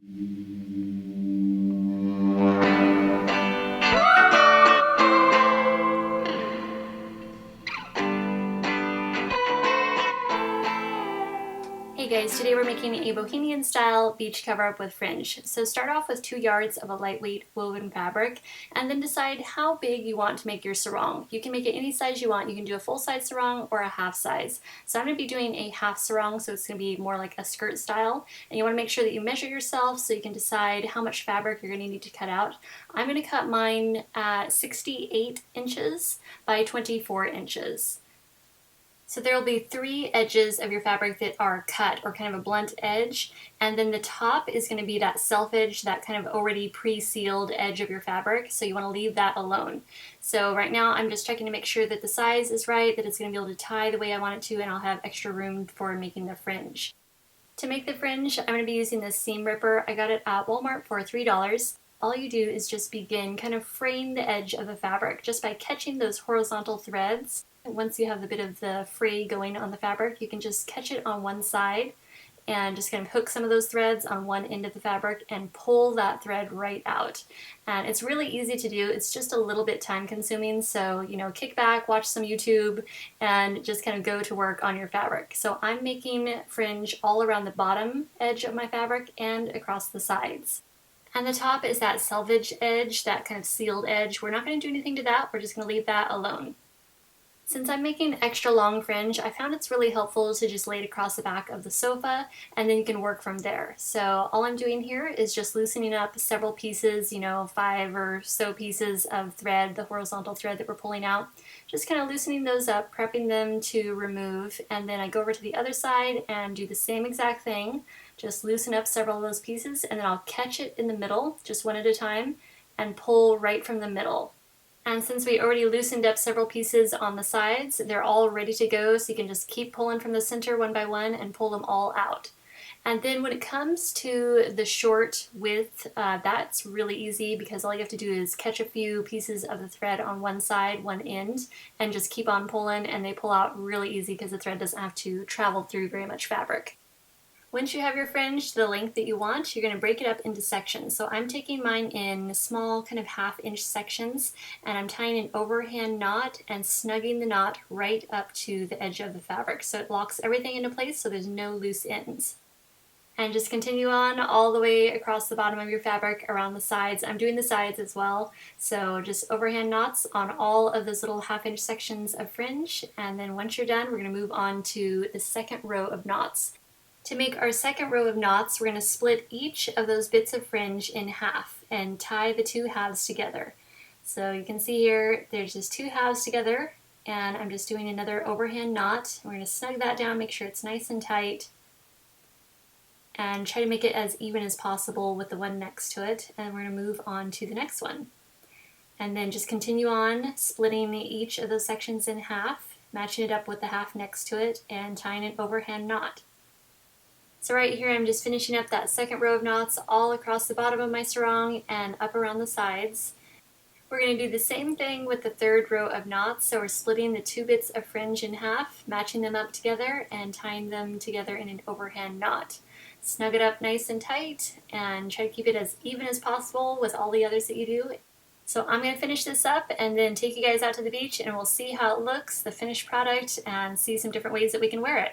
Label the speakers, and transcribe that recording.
Speaker 1: Hey guys, today we're making a Bohemian style beach cover-up with fringe. So start off with 2 yards of a lightweight woven fabric and then decide how big you want to make your sarong. You can make it any size you want. You can do a full-size sarong or a half size. So I'm going to be doing a half sarong, so it's going to be more like a skirt style. And you want to make sure that you measure yourself so you can decide how much fabric you're going to need to cut out. I'm going to cut mine at 68 inches by 24 inches. So there will be 3 edges of your fabric that are cut, or kind of a blunt edge, and then the top is going to be that self-edge, that kind of already pre-sealed edge of your fabric, so you want to leave that alone. So right now I'm just checking to make sure that the size is right, that it's going to be able to tie the way I want it to, and I'll have extra room for making the fringe. To make the fringe, I'm going to be using this seam ripper. I got it at Walmart for $3. All you do is just begin kind of fraying the edge of the fabric just by catching those horizontal threads. Once you have a bit of the fray going on the fabric, you can just catch it on one side and just kind of hook some of those threads on one end of the fabric and pull that thread right out. And it's really easy to do. It's just a little bit time consuming, so kick back, watch some YouTube, and just kind of go to work on your fabric. So I'm making fringe all around the bottom edge of my fabric and across the sides. And the top is that selvage edge, that kind of sealed edge. We're not going to do anything to that, we're just going to leave that alone. Since I'm making extra long fringe, I found it's really helpful to just lay it across the back of the sofa, and then you can work from there. So all I'm doing here is just loosening up several pieces, 5 or so pieces of thread, the horizontal thread that we're pulling out. Just kind of loosening those up, prepping them to remove, and then I go over to the other side and do the same exact thing. Just loosen up several of those pieces, and then I'll catch it in the middle, just one at a time, and pull right from the middle. And since we already loosened up several pieces on the sides, they're all ready to go, so you can just keep pulling from the center one by one and pull them all out. And then when it comes to the short width, that's really easy because all you have to do is catch a few pieces of the thread on one side, one end, and just keep on pulling, and they pull out really easy because the thread doesn't have to travel through very much fabric. Once you have your fringe to the length that you want, you're going to break it up into sections. So I'm taking mine in small kind of half-inch sections, and I'm tying an overhand knot and snugging the knot right up to the edge of the fabric. So it locks everything into place so there's no loose ends. And just continue on all the way across the bottom of your fabric around the sides. I'm doing the sides as well. So just overhand knots on all of those little half-inch sections of fringe. And then once you're done, we're going to move on to the second row of knots. To make our second row of knots, we're going to split each of those bits of fringe in half and tie the 2 halves together. So you can see here, there's just 2 halves together, and I'm just doing another overhand knot. We're going to snug that down, make sure it's nice and tight, and try to make it as even as possible with the one next to it. And we're going to move on to the next one. And then just continue on splitting each of those sections in half, matching it up with the half next to it, and tying an overhand knot. So right here I'm just finishing up that second row of knots all across the bottom of my sarong and up around the sides. We're going to do the same thing with the third row of knots, so we're splitting the 2 bits of fringe in half, matching them up together, and tying them together in an overhand knot. Snug it up nice and tight, and try to keep it as even as possible with all the others that you do. So I'm going to finish this up and then take you guys out to the beach, and we'll see how it looks, the finished product, and see some different ways that we can wear it.